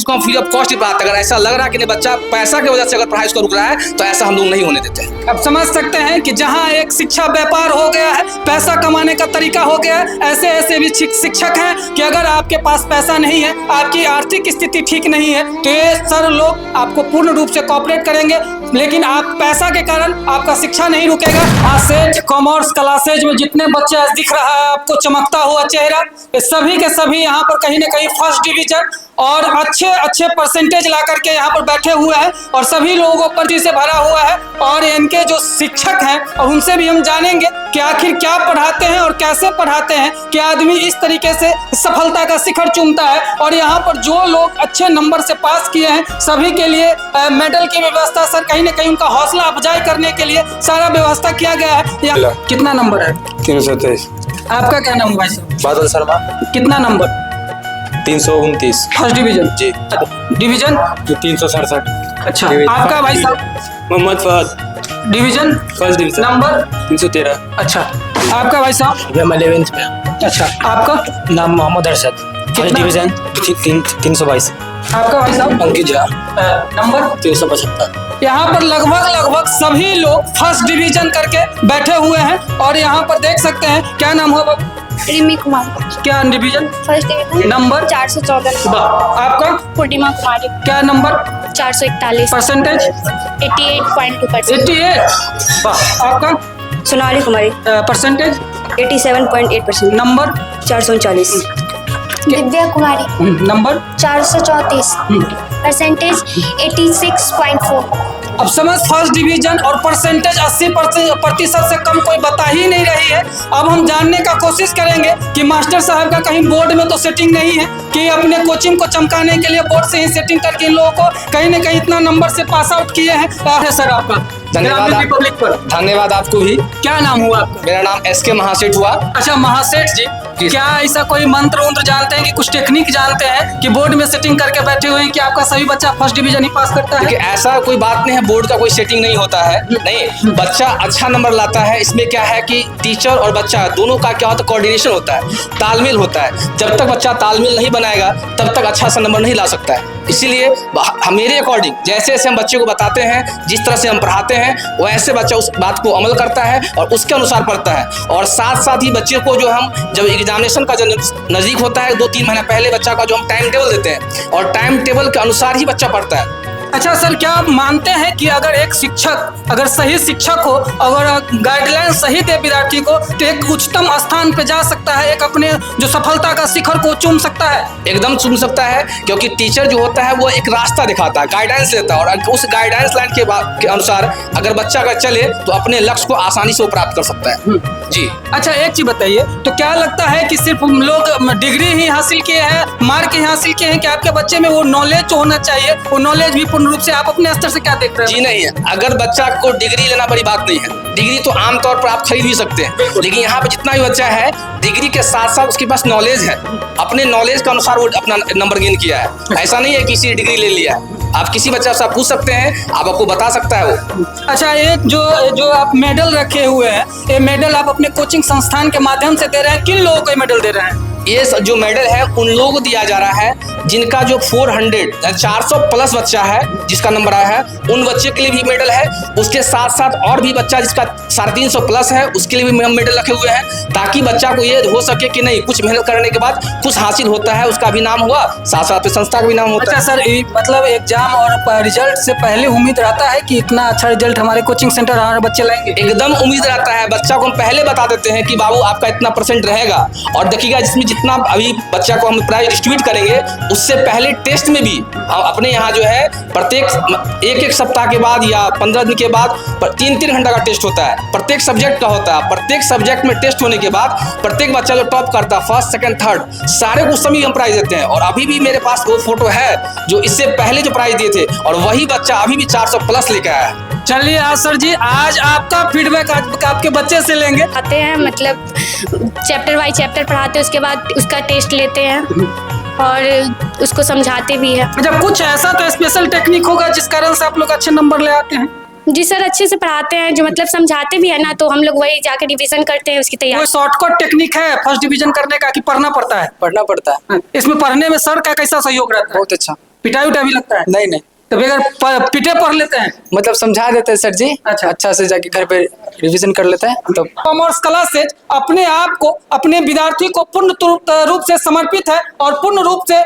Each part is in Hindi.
उसको हम फ्री ऑफ कॉस्ट ही पढ़ाते हैं। अगर ऐसा लग रहा है कि नहीं बच्चा पैसा की वजह से अगर पढ़ाई उसको रुक रहा है तो ऐसा हम लोग नहीं होने देते हैं। अब समझ सकते हैं कि जहाँ एक शिक्षा व्यापार हो गया है, पैसा कमाने का तरीका हो गया है, ऐसे ऐसे भी शिक्षक हैं कि अगर आपके पास पैसा नहीं है, आपकी आर्थिक स्थिति ठीक नहीं है, तो ये सर लोग आपको पूर्ण रूप से कोऑपरेट करेंगे, लेकिन आप पैसा के कारण आपका शिक्षा नहीं रुकेगा। आज से कॉमर्स क्लासेज में जितने बच्चे आज दिख रहा है आपको चमकता हुआ चेहरा, ये सभी के सभी यहाँ पर कहीं ना कहीं फर्स्ट डिवीजन और अच्छे परसेंटेज ला करके यहाँ पर बैठे हुए हैं और सभी लोगों को पर्ची से भरा हुआ है। और इनके जो शिक्षक हैं और उनसे भी हम जानेंगे कि आखिर क्या पढ़ाते हैं और कैसे पढ़ाते हैं कि आदमी इस तरीके से सफलता का शिखर चूमता है। और यहाँ पर जो लोग अच्छे नंबर से पास किए हैं सभी के लिए मेडल की व्यवस्था, सर कहीं ना कहीं उनका हौसला अफजाई करने के लिए सारा व्यवस्था किया गया है। कितना नंबर है? 323। आपका क्या नाम है भाई साहब? बादल शर्मा। कितना नंबर? 329। फर्स्ट डिवीजन जी। डिवीजन 367। अच्छा, आपका भाई साहब? Mohammad Fahad. Division first division. Number 313। अच्छा, आपका भाई साहब? मैं 11th में। अच्छा, आपका नाम मोहम्मद अरशद। First division 322। आपका भाई साहब? अंकित झा। नंबर 375। यहाँ पर लगभग सभी लोग फर्स्ट डिवीजन करके बैठे हुए हैं और यहाँ पर देख सकते हैं। क्या नाम हुआ? रिमी कुमार। क्या डिवीजन? First division. नंबर 414। आपका? पूर्णिमा कुमारी। क्या नंबर? 441। परसेंटेज? 88.2%। 88। वाह। आपका? सोनाली कुमारी। परसेंटेज? 87.8%। नंबर? 439। दिव्या कुमारी। नंबर? 434। परसेंटेज 86.4। अब समझ फर्स्ट डिवीजन और परसेंटेज 80% से कम कोई बता ही नहीं रही है। अब हम जानने का कोशिश करेंगे कि मास्टर साहब का कहीं बोर्ड में तो सेटिंग नहीं है कि अपने कोचिंग को चमकाने के लिए बोर्ड से ही सेटिंग करके इन लोगों को कहीं ना कहीं इतना नंबर से पास आउट किए हैं। सर आपका धन्यवाद। रिपब्लिक पर धन्यवाद आपको भी। क्या नाम हुआ आपका? मेरा नाम एसके महासेठ हुआ। अच्छा, महासेठ जी, क्या ऐसा कोई मंत्र वंत्र जानते हैं कि कुछ टेक्निक जानते हैं कि बोर्ड में सेटिंग करके बैठे हुए हैं कि आपका सभी बच्चा फर्स्ट डिवीजन ही पास करता है? ऐसा कोई बात नहीं है, बोर्ड का कोई सेटिंग नहीं होता है। नहीं, बच्चा अच्छा नंबर लाता है। इसमें क्या है कि टीचर और बच्चा दोनों का क्या होता है, कोऑर्डिनेशन होता है, तालमेल होता है। जब तक बच्चा तालमेल नहीं बनाएगा तब तक अच्छा सा नंबर नहीं ला सकता है। इसीलिए मेरे अकॉर्डिंग जैसे जैसे हम बच्चे को बताते हैं, जिस तरह से हम पढ़ाते हैं, वैसे बच्चा उस बात को अमल करता है और उसके अनुसार पढ़ता है। और साथ साथ ही बच्चे को जो हम जब एग्जामिनेशन का जब नजदीक होता है 2-3 महीना पहले बच्चा का जो हम टाइम टेबल देते हैं और टाइम टेबल के अनुसार ही बच्चा पढ़ता है। अच्छा सर, क्या आप मानते हैं कि अगर एक शिक्षक अगर सही शिक्षक हो, अगर गाइडलाइन सही दे विद्यार्थी को, तो एक उच्चतम स्थान पे जा सकता है, एक अपने जो सफलता का शिखर को चूम सकता है? एकदम चूम सकता है, क्योंकि टीचर जो होता है वो एक रास्ता दिखाता है, गाइडेंस देता है और उस गाइडेंस लाइन के अनुसार अगर बच्चा अगर चले तो अपने लक्ष्य को आसानी से प्राप्त कर सकता है। जी। अच्छा, एक चीज बताइए, तो क्या लगता है कि सिर्फ लोग डिग्री ही हासिल किए हैं, मार्क ही हासिल किए हैं, कि आपके बच्चे में वो नॉलेज होना चाहिए, वो नॉलेज भी पूर्ण रूप से आप अपने स्तर से क्या देख रहे हैं? जी नहीं है, अगर बच्चा को डिग्री लेना बड़ी बात नहीं है। डिग्री तो आमतौर पर आप खरीद भी सकते हैं, लेकिन यहाँ पे जितना भी बच्चा है डिग्री के साथ साथ उसके पास नॉलेज है, अपने नॉलेज के अनुसार वो अपना नंबर गेन किया है। ऐसा नहीं है किसी डिग्री ले लिया है। आप किसी बच्चा से पूछ सकते हैं, आपको बता सकता है वो। अच्छा, एक जो आप मेडल रखे हुए हैं, ये मेडल आप अपने कोचिंग संस्थान के माध्यम से दे रहे हैं, किन लोगों को मेडल दे रहे हैं? ये जो मेडल है उन लोगों को दिया जा रहा है जिनका जो 400 प्लस बच्चा है, जिसका नंबर आया है, उन बच्चे के लिए भी मेडल है। उसके साथ साथ और भी बच्चा जिसका 350 प्लस है उसके लिए भी हम मेडल रखे हुए हैं, ताकि बच्चा को ये हो सके कि नहीं, कुछ मेहनत करने के बाद कुछ हासिल होता है, उसका भी नाम हुआ, साथ साथ संस्था का भी नाम होता है। अच्छा सर, मतलब एग्जाम और रिजल्ट से पहले उम्मीद रहता है कि इतना अच्छा रिजल्ट हमारे कोचिंग सेंटर हमारे बच्चे लाएंगे? एकदम उम्मीद रहता है। बच्चा को हम पहले बता देते हैं कि बाबू आपका इतना % रहेगा, और देखिएगा जिसमें जितना अभी बच्चा को हम प्राइज डिस्ट्रीब्यूट करेंगे उससे पहले टेस्ट में भी हम अपने यहाँ जो है प्रत्येक एक सप्ताह के बाद या 15 दिन के बाद 3-3 घंटा का टेस्ट होता है, प्रत्येक सब्जेक्ट का होता है। प्रत्येक सब्जेक्ट में टेस्ट होने के बाद प्रत्येक बच्चा जो टॉप करता है, फर्स्ट सेकंड थर्ड, सारे को सभी हम प्राइज देते हैं। और अभी भी मेरे पास वो फोटो है जो इससे पहले जो प्राइज दिए थे, और वही बच्चा अभी भी 400 प्लस लेकर आया है। चलिए सर जी, आज आपका फीडबैक आपके बच्चे से लेंगे। आते हैं, मतलब चैप्टर बाय चैप्टर पढ़ाते हैं, उसके बाद उसका टेस्ट लेते हैं और उसको समझाते भी है। जब कुछ ऐसा तो स्पेशल टेक्निक होगा जिस कारण से आप लोग अच्छे नंबर ले आते हैं? जी सर, अच्छे से पढ़ाते हैं, जो मतलब समझाते भी है ना, तो हम लोग वही जाकर रिवीजन करते हैं, उसकी तैयारी। कोई शॉर्टकट टेक्निक है फर्स्ट डिवीजन करने का कि पढ़ना पड़ता है? पढ़ना पड़ता है। इसमें पढ़ने में सर का कैसा सहयोग रहता है? बहुत अच्छा। पिटाई उटाई भी लगता है? नहीं नहीं, तो बगैर पिटे पढ़ लेते हैं? मतलब समझा देते हैं सर जी, अच्छा। अच्छा से जाके घर पे रिवीजन कर लेते हैं तो। कॉमर्स क्लासेज अपने आप को, अपने विद्यार्थी को पूर्ण रूप से समर्पित है और पूर्ण रूप से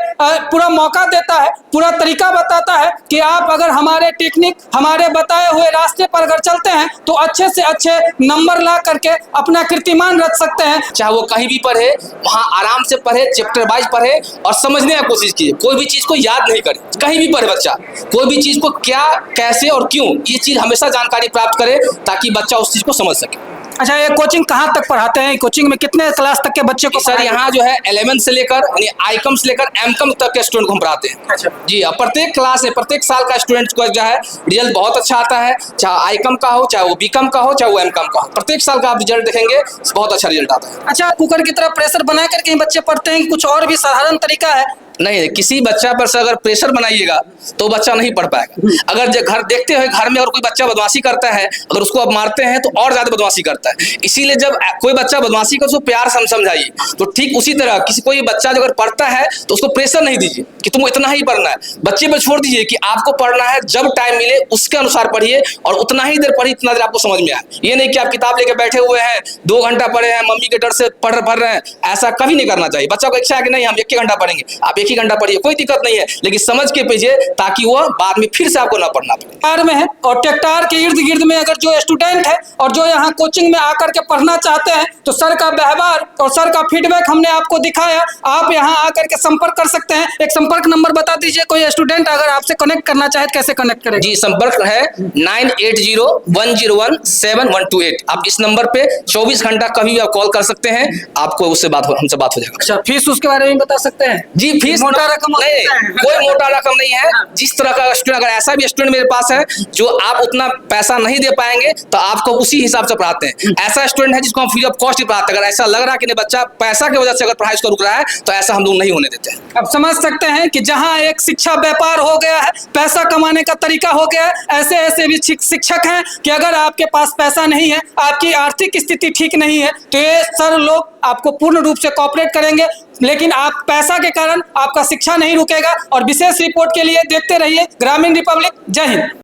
पूरा मौका देता है, पूरा तरीका बताता है कि आप अगर हमारे टेक्निक, हमारे बताए हुए रास्ते पर अगर चलते हैं तो अच्छे से अच्छे नंबर ला करके अपना कीर्तिमान रख सकते हैं। चाहे वो कहीं भी पढ़े, वहाँ आराम से पढ़े, चैप्टर वाइज पढ़े और समझने की कोशिश कीजिए। कोई भी चीज़ को याद नहीं करे, कहीं भी पढ़े बच्चा, कोई भी चीज़ को क्या, कैसे और क्यों, ये चीज़ हमेशा जानकारी प्राप्त करे ताकि बच्चा उस चीज़ को समझ सके। अच्छा, ये कोचिंग कहाँ तक पढ़ाते हैं? कोचिंग में कितने क्लास तक के बच्चे को? सर यहाँ जो है 11 से लेकर यानी आईकम से लेकर एमकम तक के स्टूडेंट को हम पढ़ाते हैं। अच्छा जी, अब प्रत्येक क्लास में प्रत्येक साल का स्टूडेंट को जो है रिजल्ट बहुत अच्छा आता है, चाहे आईकम का हो, चाहे वो बीकम का हो, चाहे वो एमकम का हो, प्रत्येक साल का आप रिजल्ट देखेंगे बहुत अच्छा रिजल्ट आता है। अच्छा, कुकर की तरह प्रेशर बना करके ही बच्चे पढ़ते हैं कि कुछ और भी साधारण तरीका है? नहीं, किसी बच्चा पर से अगर प्रेशर बनाइएगा तो बच्चा नहीं पढ़ पाएगा। अगर घर देखते हुए घर में अगर कोई बच्चा बदमाशी करता है, अगर उसको आप मारते हैं तो और ज्यादा बदमाशी करता है। इसीलिए जब कोई बच्चा बदमाशी कर उसको प्यार से समझाइए। तो ठीक उसी तरह कोई बच्चा अगर पढ़ता है तो उसको प्रेशर नहीं दीजिए कि तुम इतना ही पढ़ना है, बच्चे पर छोड़ दीजिए कि आपको पढ़ना है, जब टाइम मिले उसके अनुसार पढ़िए और उतना ही देर पढ़िए जितना देर आपको समझ में आए। ये नहीं कि आप किताब लेके बैठे हुए हैं, 2 घंटा पढ़े हैं, मम्मी के डर से पढ़ रहे हैं, ऐसा कभी नहीं करना चाहिए। बच्चा को इच्छा है कि नहीं हम 1 घंटा पढ़ेंगे, आप 1 ही घंटा पढ़िए, कोई दिक्कत नहीं है, लेकिन समझ के पढ़िए ताकि वो बाद में फिर से आपको ना पढ़ना पड़े। टेक्टार में है और टेक्टार के इर्द गिर्द में अगर जो स्टूडेंट है और जो यहाँ कोचिंग में आकर के पढ़ना चाहते हैं तो सर का व्यवहार और सर का फीडबैक हमने आपको दिखाया। आप यहाँ आकर के संपर्क कर सकते हैं। एक संपर्क नंबर बता दीजिए, कोई स्टूडेंट अगर आपसे कनेक्ट करना चाहे तो कैसे कनेक्ट करें? जी, संपर्क है 9801017128। आप इस नंबर पे 24 घंटा कभी भी आप कॉल कर सकते हैं, आपको उससे हमसे बात हो जाएगा। अच्छा, फीस उसके बारे में बता सकते हैं? जी, फीस मोटा रकम नहीं, कोई मोटा रकम नहीं है। जिस तरह का स्टूडेंट, अगर ऐसा भी स्टूडेंट मेरे पास है जो आप उतना पैसा नहीं दे पाएंगे तो आपको उसी हिसाब से पढ़ाते हैं। ऐसा स्टूडेंट है जिसको हम फ्री ऑफ कॉस्ट ही पढ़ाते हैं। अगर ऐसा लग रहा है कि नहीं बच्चा पैसा की वजह से अगर पढ़ाई को रुक रहा है तो ऐसा हम लोग नहीं होने देते हैं। अब समझ सकते हैं कि जहां एक शिक्षा व्यापार हो गया है, पैसा कमाने का तरीका हो गया है, ऐसे ऐसे भी शिक्षक हैं कि अगर आपके पास पैसा नहीं है, आपकी आर्थिक स्थिति ठीक नहीं है तो ये सर लोग आपको पूर्ण रूप से कोऑपरेट करेंगे, लेकिन आप पैसा के कारण आपका शिक्षा नहीं रुकेगा। और विशेष रिपोर्ट के लिए देखते रहिए ग्रामीण रिपब्लिक। जय हिंद।